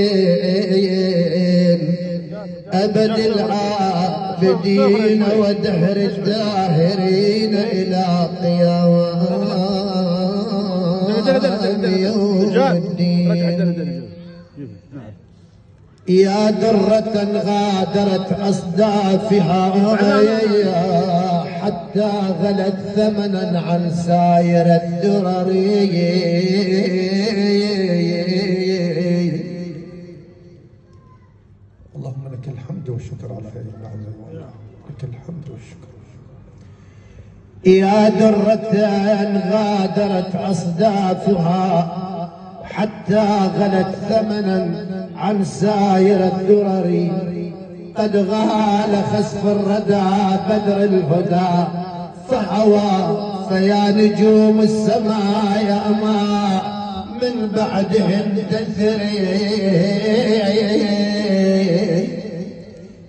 الآخرين أبد العابدين ودهر الداهرين إلى قيام يوم الدين. يا درة غادرت أصدافها حتى غلت ثمنا عن سائر الدرر. اللهم لك الحمد والشكر على خير العظيم، لك الحمد والشكر. يا درة غادرت أصدافها حتى غلت ثمنا عن سائر الدرر. قد غال خسف الردى بدر الهدى فهوى، فيا نجوم السماء يا ما من بعدهم تثري.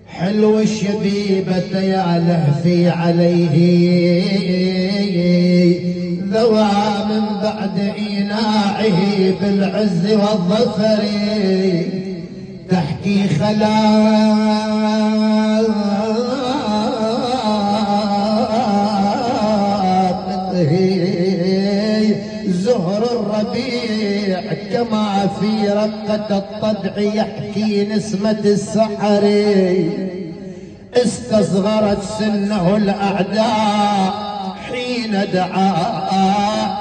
حلو الشبيبة يا لهفي عليه ذوى من بعد إيناعه بالعز والظفر. تحكي خلاقته زهر الربيع كما في رقة الطبع يحكي نسمة السحر. استصغرت سنه الأعداء حين دعا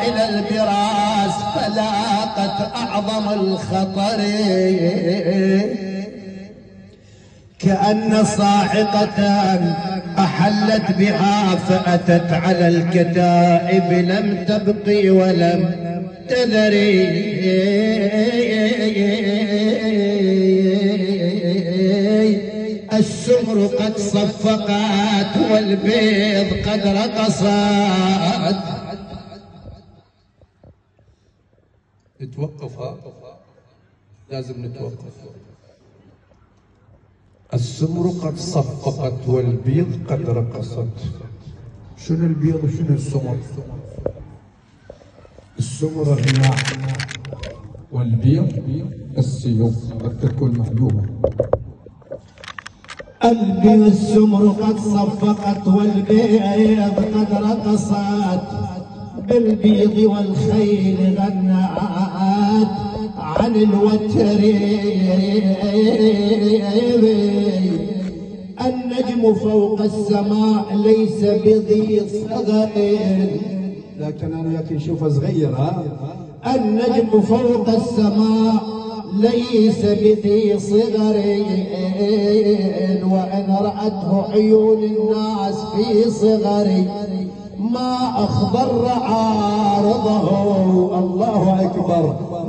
إلى البراس فلاقت أعظم الخطر. كأن صاعقة أحلت بها فأتت على الكتائب لم تبقي ولم تذري. السمر قد صفقت والبيض قد رقصت. نتوقف، لازم نتوقف. السمر قد صفقت والبيض قد رقصت. شنو البيض وشنو السمر؟ السمر الرماح والبيض السيوف، قد تكون معلومة. قلبي السمر قد صفقت والبيض قد رقصت. بالبيض والخيل غنات عن الوتر. النجم فوق السماء ليس بذي صغر، لكن انا ياك نشوفه صغير. النجم فوق السماء ليس بذي صغر. وإن رأته عيون الناس في صغر ما أخضر عارضه. الله أكبر.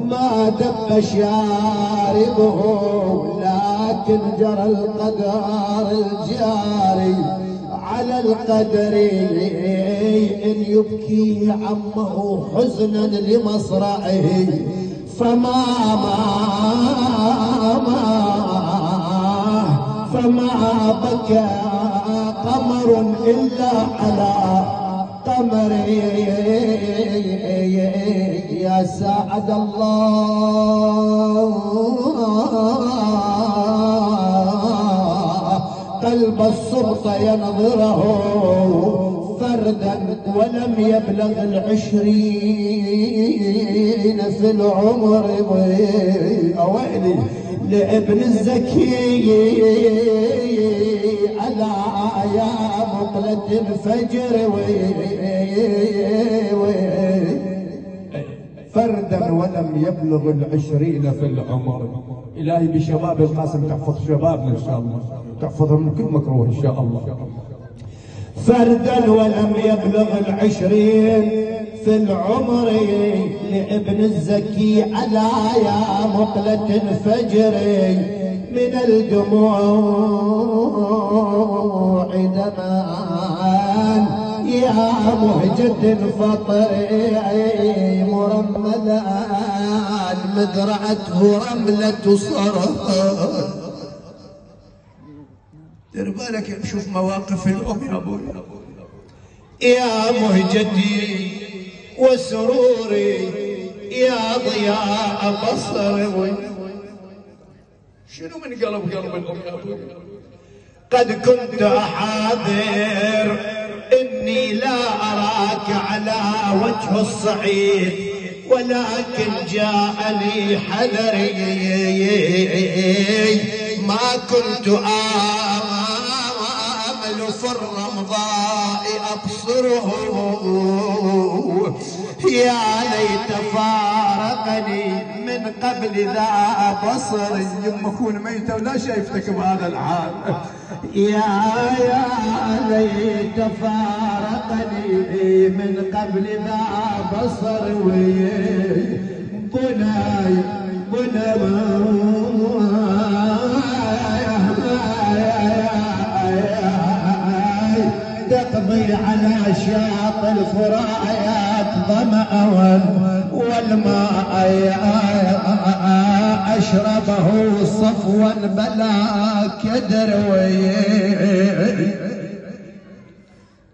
ما دب شاربه لكن جرى القدر الجاري على القدر. إن يبكي عمه حزنا لمصرعه فما بكى قمر إلا على قمر. يا سعد الله قلب السلطة ينظره فردا ولم يبلغ 20 في العمر. أويلي لابن الزكي على يا مقلة الفجر فردا ولم يبلغ 20 في العمر. إلهي بشباب القاسم تحفظ شبابنا إن شاء الله، تحفظهم من كل مكروه إن شاء الله. فردا ولم يبلغ 20 في العمر لابن الزكي على يا مقلة الفجر. من الدموع دمان يا مهجة فطر مرملا مذرعته رملة صرف. دير بالك نشوف مواقف الأم يا أبوي. يا مهجتي وسروري يا ضياء بصري. شنو من قلب الام يا ابوي؟ قد كنت احاذر اني لا اراك على وجه الصعيد، ولكن جاءني حذري ما كنت آمل في الرمضاء أبصره. يا ليت فارقني من قبل ذا بصر. يما اكون ميته ولا شايفتك بهذا الحال. يا ليت فارقني من قبل ذا بصر. بناي تقضي على شاطئ الفرايات ظمأ والماء أشربه صفوا بلا كدر.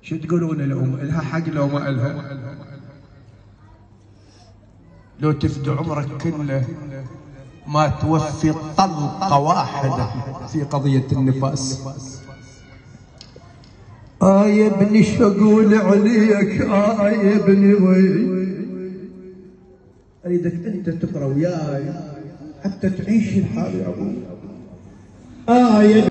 شو تقولون الام؟ الها حق لو ما الها؟ لو تفدي عمرك كله ما توفي طلقه واحده في قضيه النفاس. يا ابني شو اقول عليك؟ يا ابني اريدك انت تقرا وياي حتى تعيش الحال يا ابوي. يا